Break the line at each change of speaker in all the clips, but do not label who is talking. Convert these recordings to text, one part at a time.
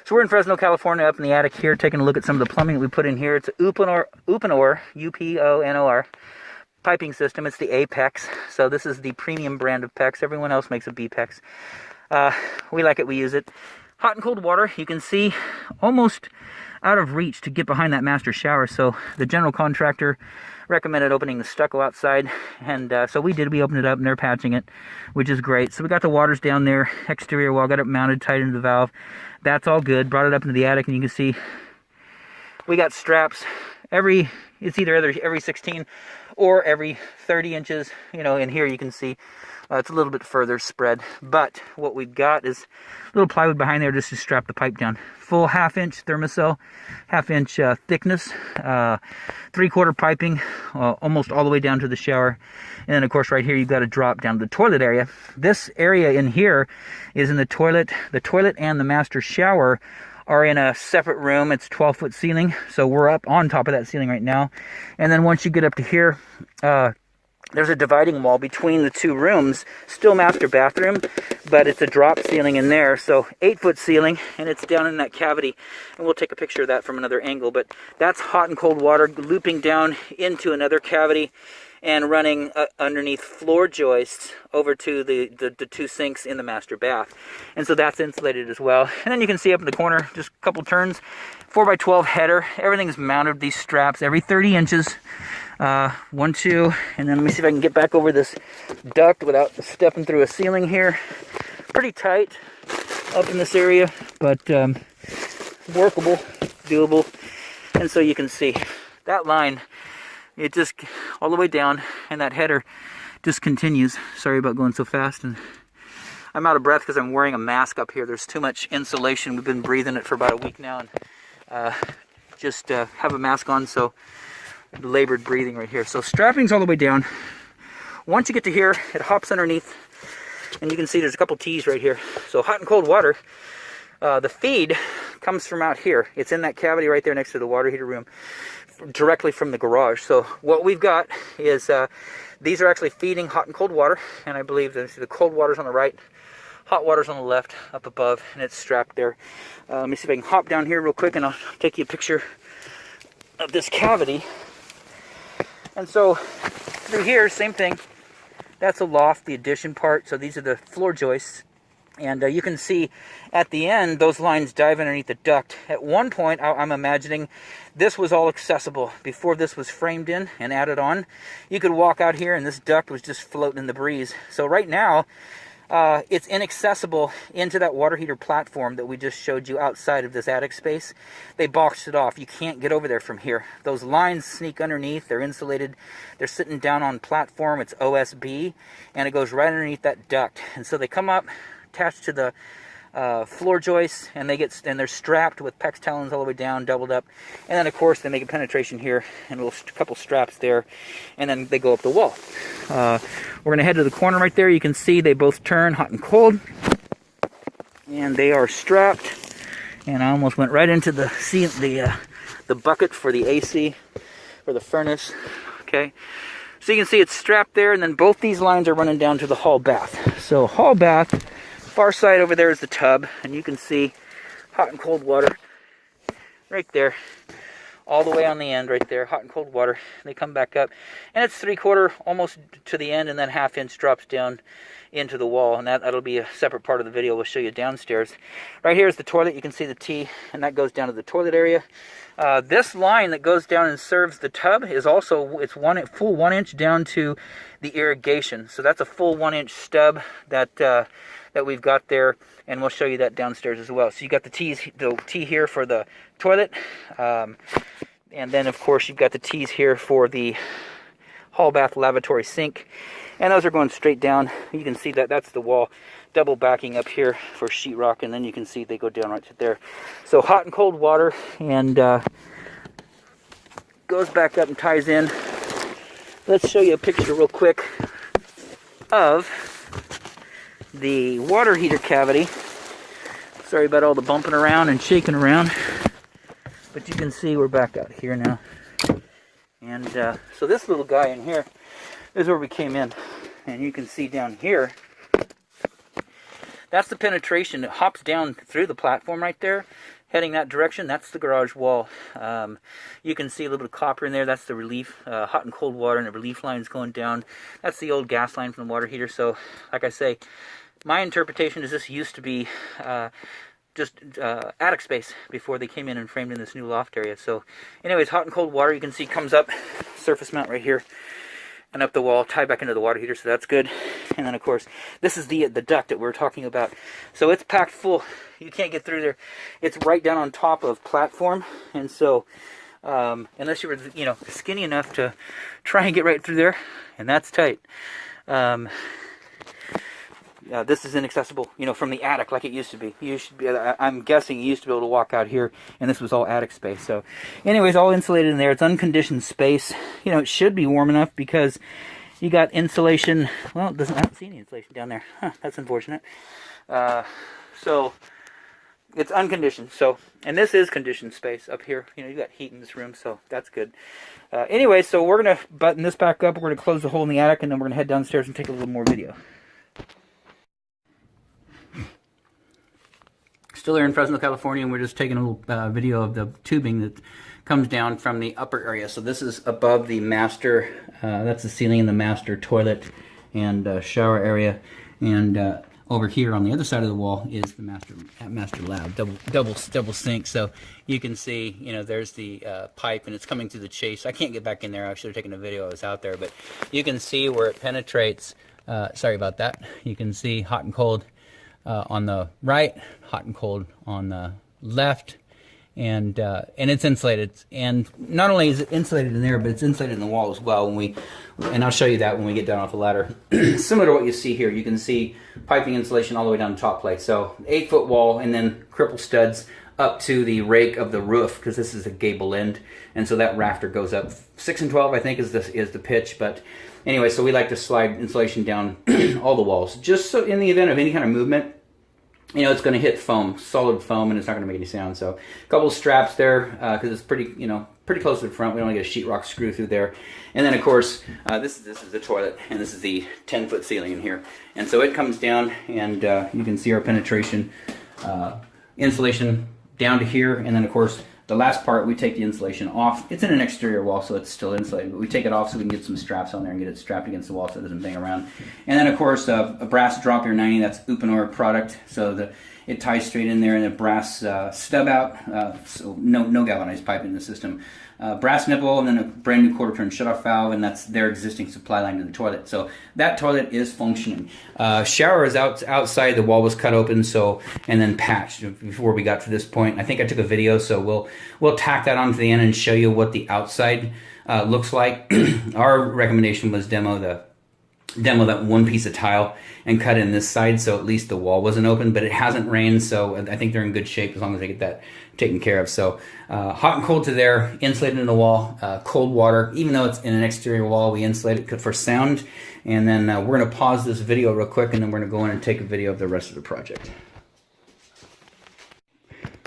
So we're in Fresno, California, up in the attic here, taking a look at some of the plumbing that we put in here. It's a Uponor, U-P-O-N-O-R, piping system. It's the Apex. So this is the premium brand of PEX. Everyone else makes a B-PEX. We like it, we use it. Hot and cold water, you can see almost out of reach to get behind that master shower. So the general contractor recommended opening the stucco outside, and so we did. We opened it up and they're patching it, which is great. So we got the waters down there, exterior wall, got it mounted tight into the valve. That's all good. Brought it up into the attic, and you can see we got straps it's either every 16 or every 30 inches. You know, in here you can see it's a little bit further spread, but what we've got is a little plywood behind there just to strap the pipe down. Full half-inch thermocell, half-inch thickness, 3/4 piping, almost all the way down to the shower. And then, of course, right here you've got a drop down to the toilet area. This area in here is in the toilet. The toilet and the master shower are in a separate room. It's 12-foot ceiling, so we're up on top of that ceiling right now. And then once you get up to here, there's a dividing wall between the two rooms, still master bathroom, but it's a drop ceiling in there. So 8-foot ceiling, and it's down in that cavity. And we'll take a picture of that from another angle, but that's hot and cold water looping down into another cavity and running underneath floor joists over to the two sinks in the master bath. And so that's insulated as well. And then you can see up in the corner, just a couple turns, 4x12 header. Everything's mounted, these straps, every 30 inches. 1, 2, and then let me see if I can get back over this duct without stepping through a ceiling here. Pretty tight up in this area, but workable, doable. And so you can see that line, it just all the way down, and that header just continues. Sorry about going so fast, and I'm out of breath because I'm wearing a mask up here. There's too much insulation. We've been breathing it for about a week now, and just have a mask on, so labored breathing right here. So strapping's all the way down. Once you get to here, it hops underneath, and you can see there's a couple T's right here. So hot and cold water, the feed comes from out here. It's in that cavity right there next to the water heater room, directly from the garage. So what we've got is these are actually feeding hot and cold water, and I believe that the cold water's on the right, hot water's on the left up above, and it's strapped there. Let me see if I can hop down here real quick, and I'll take you a picture of this cavity. And so through here, same thing. That's a loft, the addition part. So these are the floor joists. And you can see at the end, those lines dive underneath the duct. At one point, I'm imagining this was all accessible before this was framed in and added on. You could walk out here and this duct was just floating in the breeze. So right now, it's inaccessible into that water heater platform that we just showed you outside of this attic space. They boxed it off. You can't get over there from here. Those lines sneak underneath. They're insulated. They're sitting down on platform. It's OSB, and it goes right underneath that duct. And so they come up, attached to the floor joists, and they're strapped with PEX talons all the way down, doubled up. And then, of course, they make a penetration here and a couple straps there, and then they go up the wall. We're going to head to the corner right there. You can see they both turn hot and cold, and they are strapped. And I almost went right into the bucket for the AC, for the furnace. Okay, so you can see it's strapped there, and then both these lines are running down to the hall bath. So hall bath, far side over there is the tub, and you can see hot and cold water right there, all the way on the end right there, hot and cold water. They come back up, and it's 3/4 almost to the end, and then 1/2 inch drops down into the wall, and that'll be a separate part of the video. We'll show you downstairs. Right here is the toilet. You can see the T, and that goes down to the toilet area. This line that goes down and serves the tub is also, it's full 1 inch down to the irrigation. So that's a full 1 inch stub that we've got there, and we'll show you that downstairs as well. So you got the T here for the toilet, and then of course you've got the T's here for the hall bath lavatory sink, and those are going straight down. You can see that that's the wall, double backing up here for sheetrock, and then you can see they go down right to there. So hot and cold water, and goes back up and ties in. Let's show you a picture real quick of the water heater cavity. Sorry about all the bumping around and shaking around, but you can see we're back out here now. And so this little guy in here is where we came in, and you can see down here That's the penetration. It hops down through the platform right there, heading that direction. That's the garage wall. You can see a little bit of copper in there. That's the relief, hot and cold water, and the relief lines going down. That's the old gas line from the water heater. So, like I say, my interpretation is this used to be just attic space before they came in and framed in this new loft area. So anyways, hot and cold water, you can see, comes up, surface mount right here, and up the wall, tie back into the water heater, so that's good. And then, of course, this is the duct that we're talking about. So it's packed full. You can't get through there. It's right down on top of platform, and so unless you were, you know, skinny enough to try and get right through there, and that's tight. This is inaccessible, you know, from the attic like it used to be. You should be, I'm guessing you used to be able to walk out here, and this was all attic space. So, anyways, all insulated in there. It's unconditioned space. You know, it should be warm enough because you got insulation. Well, it doesn't. I don't see any insulation down there. Huh, that's unfortunate. So it's unconditioned. So, and this is conditioned space up here. You know, you got heat in this room, so that's good. Anyway, so we're gonna button this back up. We're gonna close the hole in the attic, and then we're gonna head downstairs and take a little more video. Still here in Fresno, California, and we're just taking a little video of the tubing that comes down from the upper area. So this is above the master, that's the ceiling in the master toilet and shower area. And over here on the other side of the wall is the master lab, double sink. So you can see, you know, there's the pipe, and it's coming through the chase. I can't get back in there. I should have taken a video. I was out there, but you can see where it penetrates. Sorry about that. You can see hot and cold on the right, hot and cold on the left, and it's insulated. And not only is it insulated in there, but it's insulated in the wall as well. And I'll show you that when we get down off the ladder. Similar to what you see here, you can see piping insulation all the way down the top plate. So 8-foot wall, and then cripple studs up to the rake of the roof, because this is a gable end, and so that rafter goes up 6 and 12, I think, is the pitch. But anyway, so we like to slide insulation down all the walls, just so in the event of any kind of movement, you know, it's going to hit foam, solid foam, and it's not going to make any sound. So a couple of straps there, because it's pretty close to the front. We don't get a sheetrock screw through there. And then, of course, this is the toilet, and this is the 10-foot ceiling in here. And so it comes down, and you can see our penetration, insulation down to here. And then, of course, the last part, we take the insulation off. It's in an exterior wall, so it's still insulated, but we take it off so we can get some straps on there and get it strapped against the wall so it doesn't bang around. And then, of course, a brass drop ear 90, that's Uponor product, so it ties straight in there, and a brass stub out, so no galvanized pipe in the system. Brass nipple, and then a brand new quarter turn shutoff valve, and that's their existing supply line to the toilet. So that toilet is functioning. Shower is outside. The wall was cut open, and then patched before we got to this point. I think I took a video, so we'll tack that onto the end and show you what the outside looks like. Our recommendation was demo that one piece of tile and cut in this side, so at least the wall wasn't open. But it hasn't rained, so I think they're in good shape as long as they get that taken care of. So hot and cold to there, insulated in the wall, cold water. Even though it's in an exterior wall, we insulate it for sound. And then we're going to pause this video real quick, and then we're going to go in and take a video of the rest of the project.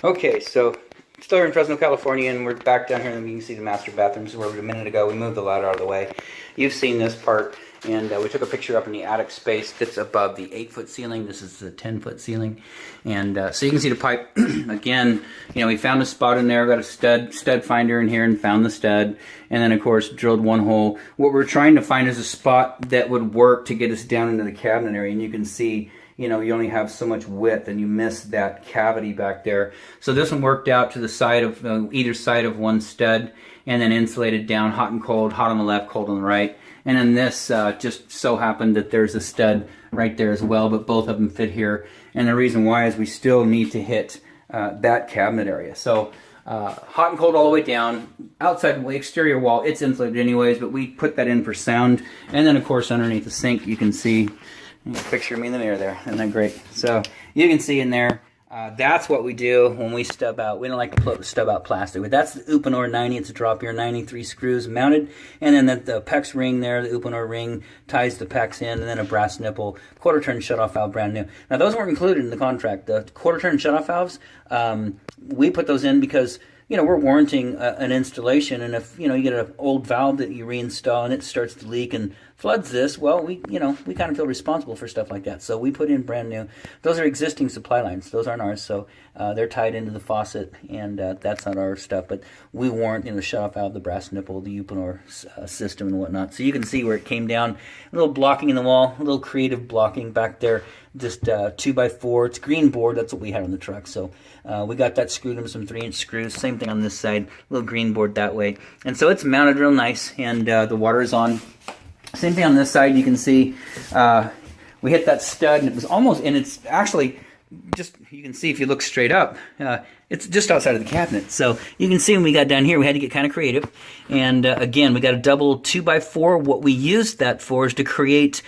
Okay, so still here in Fresno, California, and we're back down here, and you can see the master bathrooms where we were a minute ago. We moved the ladder out of the way. You've seen this part. And we took a picture up in the attic space that's above the 8-foot ceiling. This is the 10-foot ceiling. And so you can see the pipe. Again, you know, we found a spot in there, got a stud finder in here and found the stud. And then, of course, drilled one hole. What we're trying to find is a spot that would work to get us down into the cabinet area. And you can see, you know, you only have so much width, and you miss that cavity back there. So this one worked out to the side of either side of one stud, and then insulated down, hot and cold, hot on the left, cold on the right. And then this just so happened that there's a stud right there as well, but both of them fit here. And the reason why is we still need to hit that cabinet area. So hot and cold all the way down. Outside the exterior wall, it's insulated anyways, but we put that in for sound. And then, of course, underneath the sink, you can see, picture me in the mirror there. Isn't that great? So you can see in there, that's what we do when we stub out. We don't like to stub out plastic, but that's the Uponor 90. It's a drop ear 93 screws mounted, and then the PEX ring there, the Uponor ring, ties the PEX in, and then a brass nipple, quarter turn shutoff valve, brand new. Now those weren't included in the contract. The quarter turn shutoff valves, we put those in because, you know, we're warranting an installation, and if, you know, you get an old valve that you reinstall and it starts to leak and floods this, well, we kind of feel responsible for stuff like that. So we put in brand new. Those are existing supply lines. Those aren't ours. So they're tied into the faucet, and that's not our stuff. But we warrant, the shut-off valve, the brass nipple, the Uponor system, and whatnot. So you can see where it came down. A little blocking in the wall, a little creative blocking back there. Just 2x4. It's green board. That's what we had on the truck. So we got that screwed in some 3-inch screws. Same thing on this side. Little green board that way. And so it's mounted real nice, and the water is on. Same thing on this side. You can see we hit that stud, and it was almost, and it's actually just, you can see if you look straight up, it's just outside of the cabinet. So you can see when we got down here, we had to get kind of creative. And again, we got a double 2x4. What we used that for is to create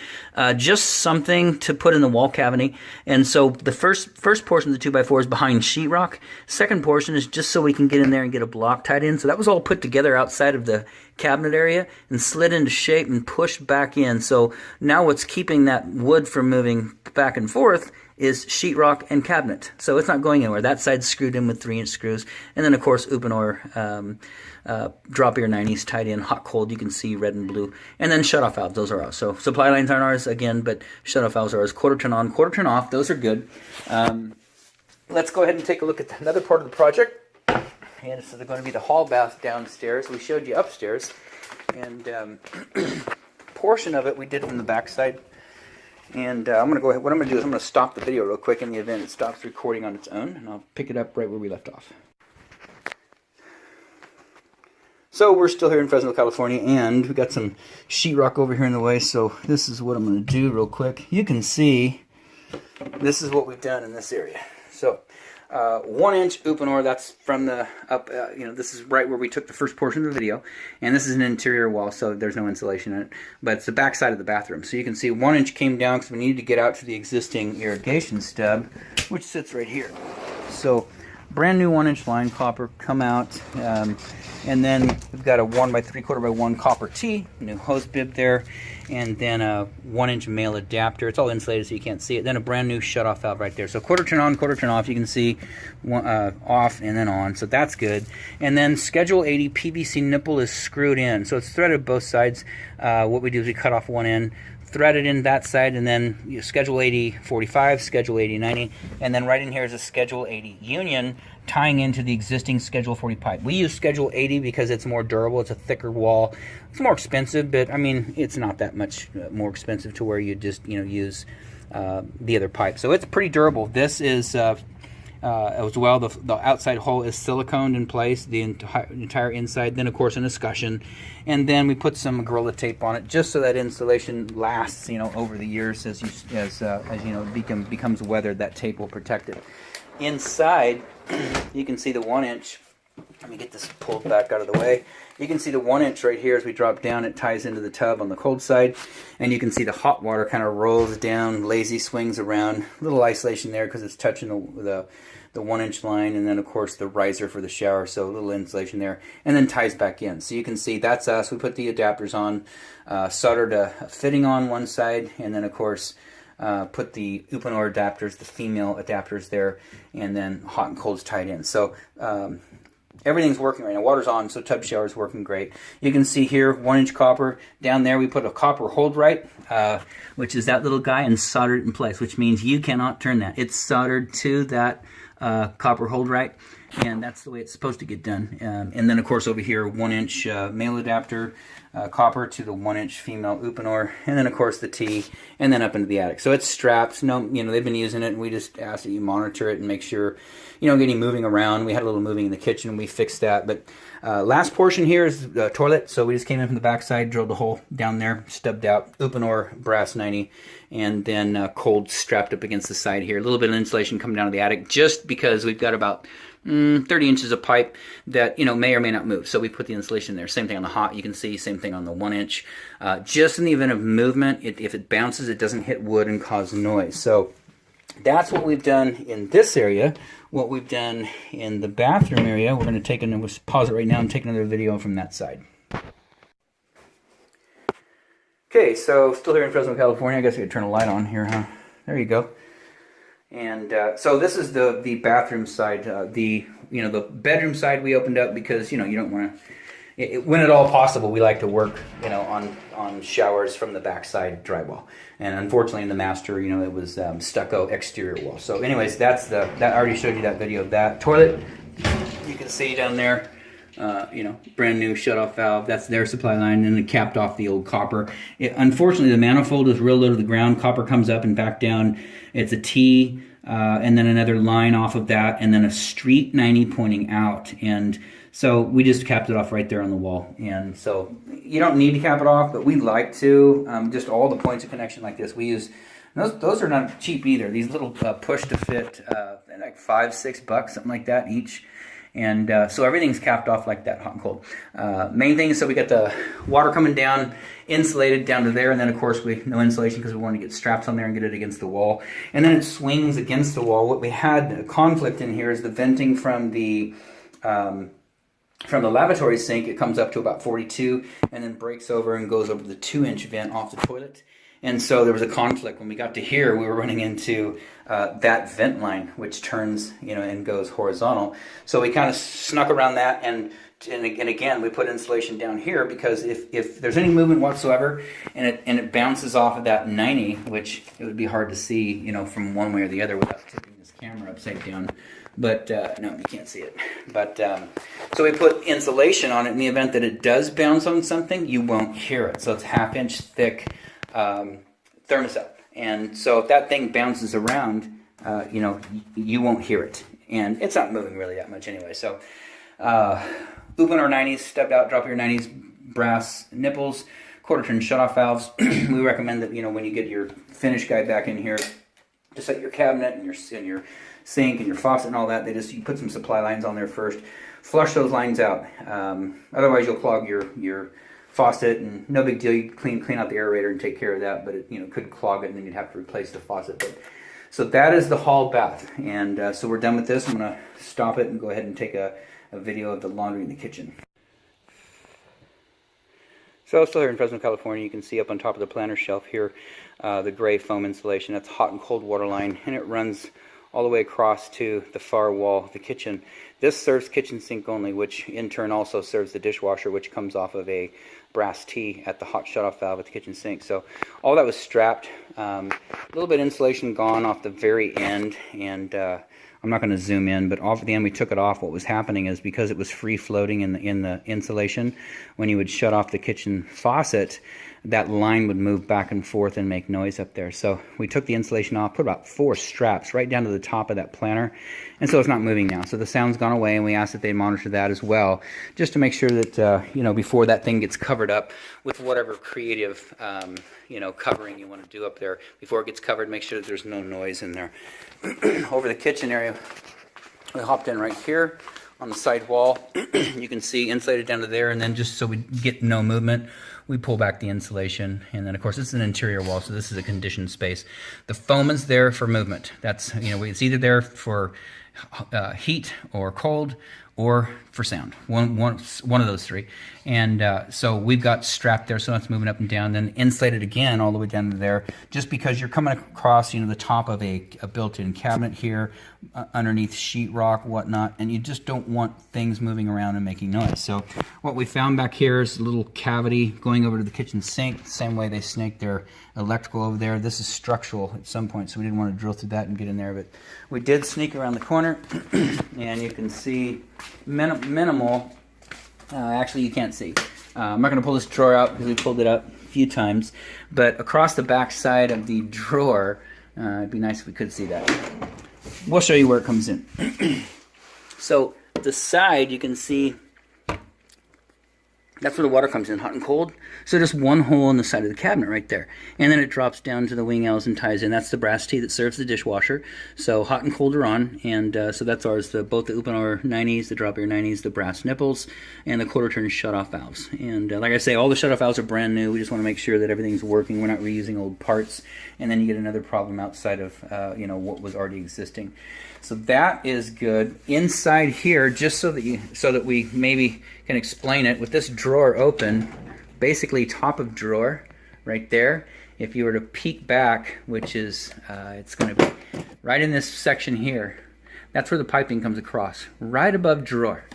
just something to put in the wall cavity. And so the first portion of the 2x4 is behind sheetrock. Second portion is just so we can get in there and get a block tied in. So that was all put together outside of the cabinet area and slid into shape and pushed back in. So now what's keeping that wood from moving back and forth is sheetrock and cabinet. So it's not going anywhere. That side's screwed in with 3-inch screws. And then, of course, Uponor drop ear 90s tied in, hot, cold. You can see red and blue. And then shutoff valves. Those are ours. So supply lines aren't ours, again, but shutoff valves are ours. Quarter turn on, quarter turn off. Those are good. Let's go ahead and take a look at another part of the project. And this is going to be the hall bath downstairs. We showed you upstairs. And portion of it we did from the back side. And I'm going to go ahead. What I'm going to do is I'm going to stop the video real quick in the event it stops recording on its own, and I'll pick it up right where we left off. So we're still here in Fresno, California, and we got some sheetrock over here in the way. So this is what I'm going to do real quick. You can see this is what we've done in this area. So 1-inch Uponor, that's from the up, this is right where we took the first portion of the video. And this is an interior wall, so there's no insulation in it. But it's the back side of the bathroom. So you can see 1-inch came down because we needed to get out to the existing irrigation stub, which sits right here. So brand new 1-inch line copper come out. And then we've got a 1x3/4x1 copper T, new hose bib there, and then a 1-inch male adapter. It's all insulated so you can't see it. Then a brand new shutoff valve right there. So quarter turn on, quarter turn off. You can see off and then on. So that's good. And then Schedule 80 PVC nipple is screwed in. So it's threaded both sides. What we do is we cut off one end, thread it in that side, and then Schedule 80 45, Schedule 80 90, and then right in here is a Schedule 80 union tying into the existing Schedule 40 pipe. We use Schedule 80 because it's more durable. It's a thicker wall. It's more expensive, but I mean, it's not that much more expensive to where you just use the other pipe. So it's pretty durable. This is as well, the outside hole is siliconed in place, the entire inside, then of course an escutcheon, and then we put some Gorilla tape on it just so that insulation lasts over the years. As it becomes weathered, that tape will protect it. Inside you can see the 1-inch. Let me get this pulled back out of the way. You can see the 1-inch right here as we drop down. It ties into the tub on the cold side, and you can see the hot water kind of rolls down, lazy swings around. A little isolation there because it's touching the 1-inch line, and then of course the riser for the shower, so a little insulation there, and then ties back in. So you can see that's us. We put the adapters on, soldered a fitting on one side, and then of course put the Uponor adapters, the female adapters there, and then hot and cold's tied in. So everything's working right now. Water's on, so tub shower's working great. You can see here 1-inch copper. Down there we put a copper hold right, which is that little guy, and soldered it in place, which means you cannot turn that. It's soldered to that copper hold right, and that's the way it's supposed to get done. And then of course over here 1-inch male adapter, copper to the 1-inch female Uponor, and then of course the T, and then up into the attic. So it's strapped. They've been using it, and we just ask that you monitor it and make sure getting moving around. We had a little moving in the kitchen, and we fixed that. But last portion here is the toilet. So we just came in from the back side, drilled the hole down there, stubbed out, Uponor brass 90, and then cold strapped up against the side here. A little bit of insulation coming down to the attic, just because we've got about 30 inches of pipe that may or may not move. So we put the insulation there. Same thing on the hot, you can see. Same thing on the 1-inch. Just in the event of movement, if it bounces, it doesn't hit wood and cause noise. So that's what we've done in this area. What we've done in the bathroom area, we're going to take we'll pause it right now and take another video from that side. Okay, so still here in Fresno, California. I guess I could turn a light on here, huh? There you go. And so this is the bathroom side. The bedroom side we opened up because you don't want to when at all possible, we like to work, you know, on showers from the backside drywall. And unfortunately, in the master, you know, it was stucco exterior wall. So, anyways, that I already showed you that video of that toilet. You can see down there, you know, brand new shutoff valve. That's their supply line, and it capped off the old copper. Unfortunately, the manifold is real low to the ground. Copper comes up and back down. It's a T, and then another line off of that, and then a street 90 pointing out. And so we just capped it off right there on the wall. And so you don't need to cap it off, but we like to. Just all the points of connection like this. We use, those are not cheap either. These little push to fit, like $5-6, something like that each. And so everything's capped off like that, hot and cold. Main thing is, so we got the water coming down, insulated down to there, and then of course no insulation because we want to get straps on there and get it against the wall. And then it swings against the wall. What we had a conflict in here is the venting from the lavatory sink. It comes up to about 42 and then breaks over and goes over the 2-inch vent off the toilet. And so there was a conflict. When we got to here, we were running into that vent line, which turns, you know, and goes horizontal. So we kind of snuck around that, and again, we put insulation down here because if there's any movement whatsoever, and it bounces off of that 90, which it would be hard to see, you know, from one way or the other without tipping this camera upside down. But no, you can't see it. But so we put insulation on it in the event that it does bounce on something, you won't hear it. So it's 1/2-inch thick thermostat, and so if that thing bounces around, you know, you won't hear it, and it's not moving really that much anyway. So open our 90s, step out, drop your 90s, brass nipples, quarter turn shutoff valves. We recommend that, you know, when you get your finish guy back in here, to set your cabinet and your sink and your faucet and all that, you put some supply lines on there first, flush those lines out. Otherwise you'll clog your faucet, and no big deal. You clean out the aerator and take care of that, but it, you know, could clog it, and then you'd have to replace the faucet. But, so that is the hall bath, and so we're done with this. I'm going to stop it and go ahead and take a video of the laundry in the kitchen. So still here in Fresno, California, you can see up on top of the planter shelf here the gray foam insulation. That's hot and cold water line, and it runs all the way across to the far wall of the kitchen. This serves kitchen sink only, which in turn also serves the dishwasher, which comes off of a brass T at the hot shutoff valve at the kitchen sink. So all that was strapped. A little bit of insulation gone off the very end, and I'm not going to zoom in, but off at the end we took it off. What was happening is, because it was free floating in the insulation, when you would shut off the kitchen faucet, that line would move back and forth and make noise up there. So we took the insulation off, put about 4 straps right down to the top of that planter, and so it's not moving now. So the sound's gone away, and we asked that they monitor that as well, just to make sure that you know, before that thing gets covered up with whatever creative you know, covering you want to do up there, before it gets covered, make sure that there's no noise in there. Over the kitchen area, we hopped in right here on the side wall. You can see insulated down to there, and then just so we get no movement, we pull back the insulation, and then of course it's an interior wall, so this is a conditioned space. The foam is there for movement. That's, you know, it's either there for heat or cold, or for sound, one of those 3. And so we've got strapped there, so it's moving up and down, then insulated again all the way down to there, just because you're coming across, you know, the top of a built-in cabinet here, underneath sheetrock, whatnot, and you just don't want things moving around and making noise. So what we found back here is a little cavity going over to the kitchen sink, the same way they snaked their electrical over there. This is structural at some point, so we didn't want to drill through that and get in there, but we did sneak around the corner, and you can see minimal. Actually, you can't see. I'm not going to pull this drawer out because we pulled it up a few times, but across the back side of the drawer, it'd be nice if we could see that. We'll show you where it comes in. So the side, you can see, that's where the water comes in, hot and cold. So just one hole in the side of the cabinet right there. And then it drops down to the wing L's and ties in. That's the brass T that serves the dishwasher. So hot and cold are on. And so that's ours, both the open air 90s, the drop air 90s, the brass nipples, and the quarter turn shutoff valves. And like I say, all the shutoff valves are brand new. We just want to make sure that everything's working. We're not reusing old parts. And then you get another problem outside of you know, what was already existing. So that is good. Inside here, just so that we maybe can explain it, with this drawer open, basically top of drawer right there, if you were to peek back, which is it's going to be right in this section here, that's where the piping comes across, right above drawer.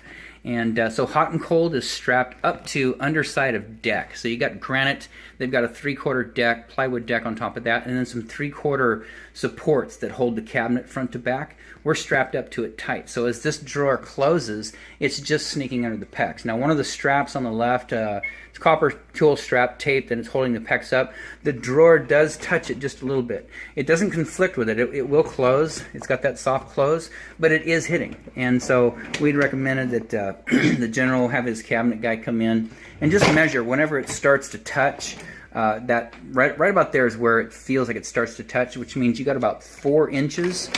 And so hot and cold is strapped up to underside of deck. So you got granite, they've got a 3/4 deck, plywood deck on top of that, and then some 3/4 supports that hold the cabinet front to back. We're strapped up to it tight. So as this drawer closes, it's just sneaking under the pecs. Now one of the straps on the left, it's copper tool strap taped and it's holding the pecs up. The drawer does touch it just a little bit. It doesn't conflict with it. It will close. It's got that soft close, but it is hitting. And so we'd recommended that the general will have his cabinet guy come in and just measure whenever it starts to touch. That right about there is where it feels like it starts to touch, which means you got about 4 inches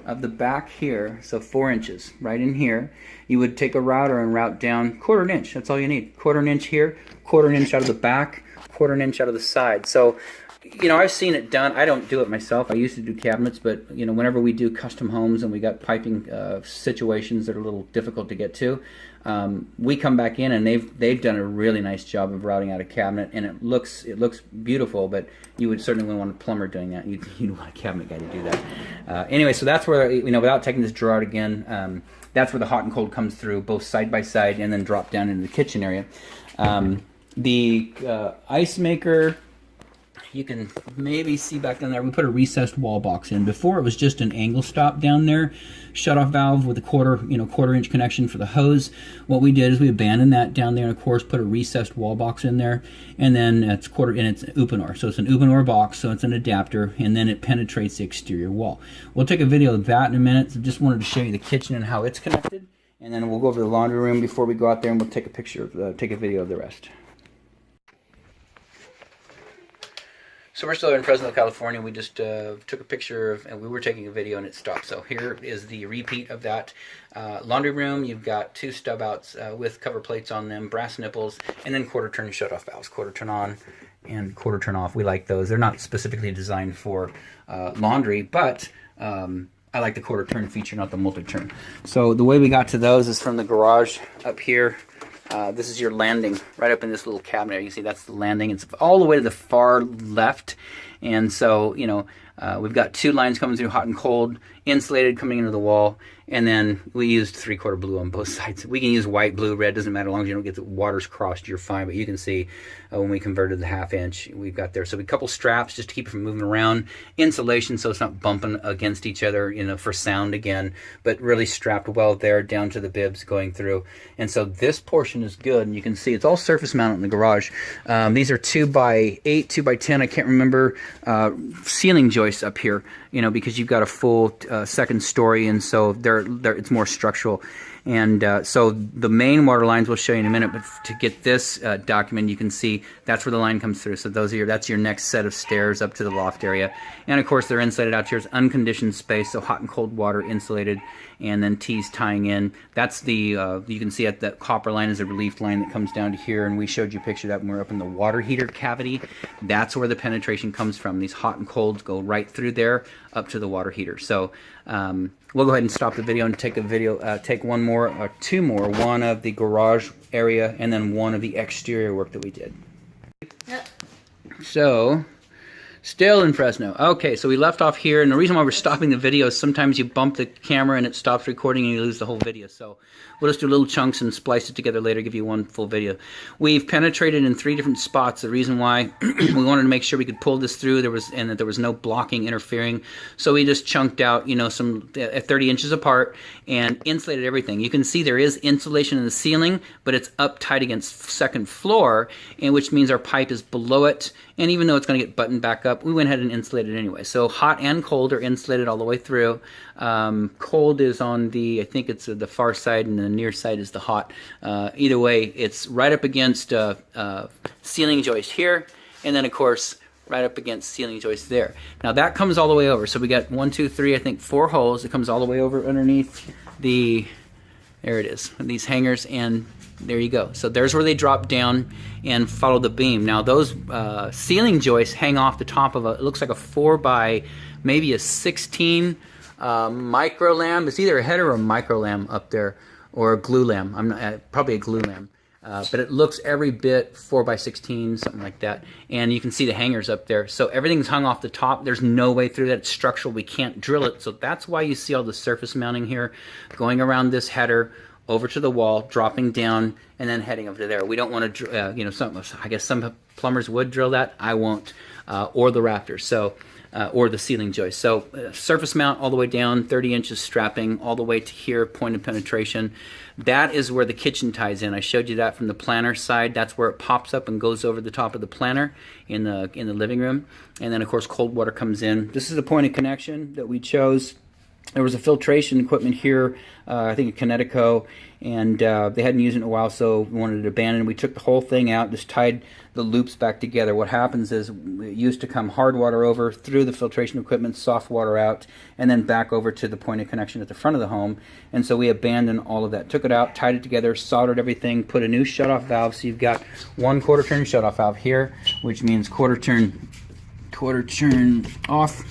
of the back here, so 4 inches right in here. You would take a router and route down 1/4 inch. That's all you need. 1/4 inch here, 1/4 inch out of the back, 1/4 inch out of the side. So, you know, I've seen it done. I don't do it myself. I used to do cabinets, but you know, whenever we do custom homes and we got piping situations that are a little difficult to get to, we come back in and they've done a really nice job of routing out a cabinet, and it looks beautiful. But you would certainly want a plumber doing that. You'd want a cabinet guy to do that. Anyway, so that's where, you know, without taking this drawer out again, that's where the hot and cold comes through, both side by side, and then drop down into the kitchen area. The ice maker, you can maybe see back down there, we put a recessed wall box in. Before it was just an angle stop down there, shut-off valve with a 1/4 inch connection for the hose. What we did is we abandoned that down there and of course put a recessed wall box in there, and then it's it's Upanor. So it's an Upanor box, so it's an adapter, and then it penetrates the exterior wall. We'll take a video of that in a minute. So just wanted to show you the kitchen and how it's connected, and then we'll go over the laundry room before we go out there, and we'll take a video of the rest. So we're still in Fresno, California. We just took a picture of, and we were taking a video and it stopped. So here is the repeat of that laundry room. You've got 2 stub outs with cover plates on them, brass nipples, and then 1/4 turn shut-off valves, 1/4 turn on and 1/4 turn off. We like those. They're not specifically designed for laundry, but I like the 1/4 turn feature, not the multi-turn. So the way we got to those is from the garage up here. This is your landing right up in this little cabinet. You can see that's the landing. It's all the way to the far left. And so, you know, we've got 2 lines coming through, hot and cold, insulated coming into the wall. And then we used 3/4 blue on both sides. We can use white, blue, red, doesn't matter, as long as you don't get the waters crossed, you're fine. But you can see when we converted the 1/2 inch, we've got there. So a couple straps just to keep it from moving around. Insulation so it's not bumping against each other, you know, for sound again. But really strapped well there down to the bibs going through. And so this portion is good. And you can see it's all surface mounted in the garage. These are 2x8, 2x10, I can't remember, ceiling joists up here, you know, because you've got a full 2nd story, and so it's more structural. And so the main water lines we'll show you in a minute, but to get this document, you can see that's where the line comes through. So that's your next set of stairs up to the loft area. And of course they're insulated out here. It's unconditioned space, so hot and cold water insulated, and then T's tying in. That's the, you can see at that copper line is a relief line that comes down to here, and we showed you a picture of that when we were up in the water heater cavity. That's where the penetration comes from. These hot and colds go right through there up to the water heater. So we'll go ahead and stop the video and take take one more or 2 more, one of the garage area and then one of the exterior work that we did. Yep. So still in Fresno. Okay, so we left off here, and the reason why we're stopping the video is sometimes you bump the camera and it stops recording and you lose the whole video. So we'll just do little chunks and splice it together later, give you one full video. We've penetrated in 3 different spots. The reason why we wanted to make sure we could pull this through, and that there was no blocking, interfering. So we just chunked out, you know, some 30 inches apart and insulated everything. You can see there is insulation in the ceiling, but it's up tight against 2nd floor, and which means our pipe is below it. And even though it's going to get buttoned back up, we went ahead and insulated anyway. So hot and cold are insulated all the way through. Cold is on the, I think it's the far side, and the near side is the hot. Either way, it's right up against ceiling joist here, and then of course right up against ceiling joist there. Now that comes all the way over. So we got 1, 2, 3, I think 4 holes. It comes all the way over underneath the, there it is, these hangers, and there you go. So there's where they drop down and follow the beam. Now those ceiling joists hang off the top of it looks like a 4 by maybe a 16 micro lamb. It's either a header or a micro lamb up there, or a glue lamb. I'm not, probably a glue lamb. But it looks every bit 4 by 16, something like that. And you can see the hangers up there. So everything's hung off the top. There's no way through that. It's structural. We can't drill it. So that's why you see all the surface mounting here going around this header, over to the wall, dropping down, and then heading over to there. We don't want to, you know, I guess some plumbers would drill that. I won't, or the rafters, so, or the ceiling joist. So surface mount all the way down, 30 inches strapping all the way to here, point of penetration. That is where the kitchen ties in. I showed you that from the planter side. That's where it pops up and goes over the top of the planter in the living room. And then of course cold water comes in. This is the point of connection that we chose. There was a filtration equipment here, I think a Connecticut, and they hadn't used it in a while, so we wanted it abandoned. We took the whole thing out, just tied the loops back together. What happens is it used to come hard water over through the filtration equipment, soft water out, and then back over to the point of connection at the front of the home. And so we abandoned all of that. Took it out, tied it together, soldered everything, put a new shutoff valve. So you've got one quarter turn shutoff valve here, which means quarter turn off.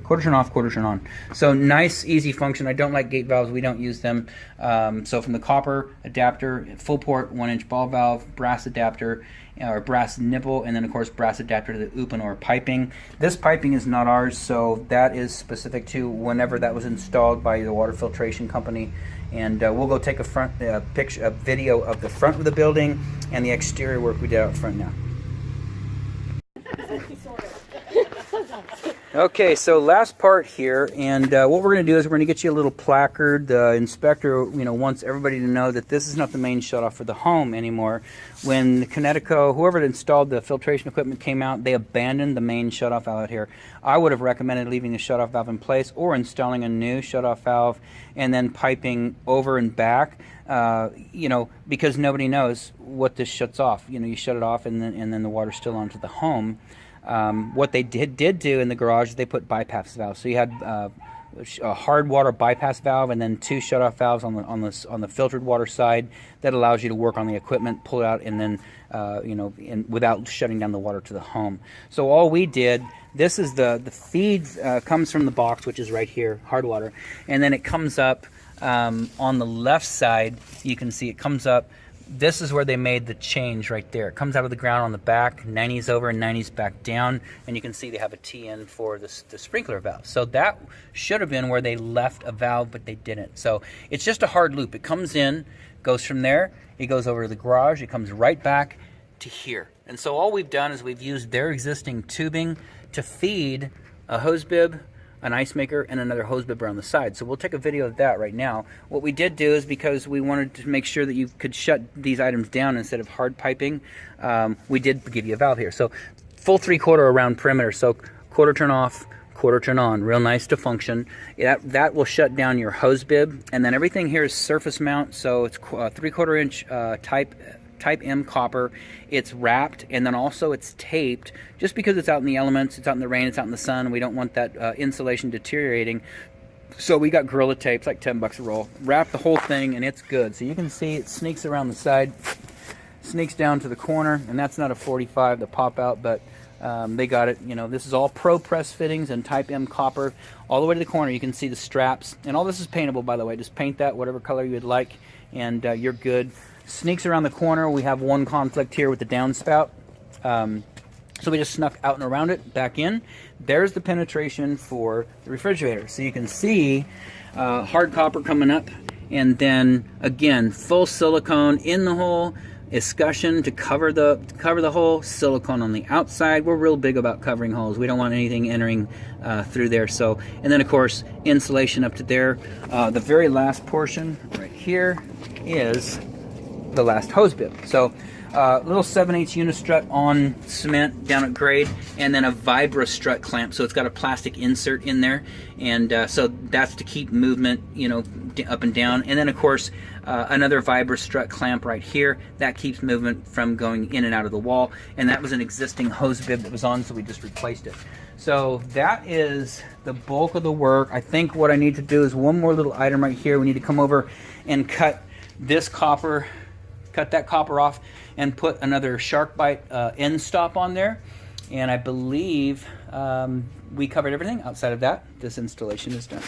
Quarter turn off, quarter turn on. So nice, easy function. I don't like gate valves. We don't use them. So from the copper adapter, full port, 1-inch ball valve, brass adapter, or brass nipple, and then of course brass adapter to the open or piping. This piping is not ours, so that is specific to whenever that was installed by the water filtration company. And we'll go take a video of the front of the building and the exterior work we did out front now. Okay, so last part here, and what we're going to do is we're going to get you a little placard. The inspector, you know, wants everybody to know that this is not the main shutoff for the home anymore. When the Connecticut, whoever installed the filtration equipment came out, they abandoned the main shutoff valve out here. I would have recommended leaving the shutoff valve in place or installing a new shutoff valve and then piping over and back. You know, because nobody knows what this shuts off. You know, you shut it off and then the water's still onto the home. What they did do in the garage, they put bypass valves. So you had a hard water bypass valve and then 2 shutoff valves on the filtered water side that allows you to work on the equipment, pull it out, and then you know, without shutting down the water to the home. So all we did, this is the feed comes from the box, which is right here, hard water, and then it comes up on the left side. You can see it comes up. This is where they made the change right there. It comes out of the ground on the back, 90s over and 90s back down, and you can see they have a T-in for the sprinkler valve. So that should have been where they left a valve, but they didn't. So it's just a hard loop. It comes in, goes from there, it goes over to the garage, it comes right back to here. And so all we've done is we've used their existing tubing to feed a hose bib, an ice maker, and another hose bibber on the side. So we'll take a video of that right now. What we did do is, because we wanted to make sure that you could shut these items down instead of hard piping, we did give you a valve here. So full 3/4 around perimeter. So quarter turn off, quarter turn on, real nice to function. That will shut down your hose bib, and then everything here is surface mount. So it's 3/4 inch type M copper. It's wrapped, and then also it's taped, just because it's out in the elements, it's out in the rain, it's out in the sun. We don't want that insulation deteriorating. So we got Gorilla Tape, it's like 10 bucks a roll. Wrap the whole thing and it's good. So you can see it sneaks around the side, sneaks down to the corner, and that's not a 45 to pop out, but they got it. You know, this is all Pro Press fittings and type M copper all the way to the corner. You can see the straps, and all this is paintable, by the way. Just paint that whatever color you would like, and you're good. Sneaks around the corner. We have one conflict here with the downspout. So we just snuck out and around it, back in. There's the penetration for the refrigerator. So you can see hard copper coming up, and then again, full silicone in the hole, escutcheon to cover the hole, silicone on the outside. We're real big about covering holes. We don't want anything entering through there. So, and then of course, insulation up to there. The very last portion right here is the last hose bib. So little 7/8 unistrut on cement down at grade, and then a vibra strut clamp. So it's got a plastic insert in there, and so that's to keep movement, you know, up and down. And then of course another vibra strut clamp right here that keeps movement from going in and out of the wall. And that was an existing hose bib that was on, so we just replaced it. So that is the bulk of the work. I think what I need to do is one more little item right here. We need to come over and cut this copper. Cut that copper off and put another shark bite end stop on there, and I believe we covered everything. Outside of that, this installation is done.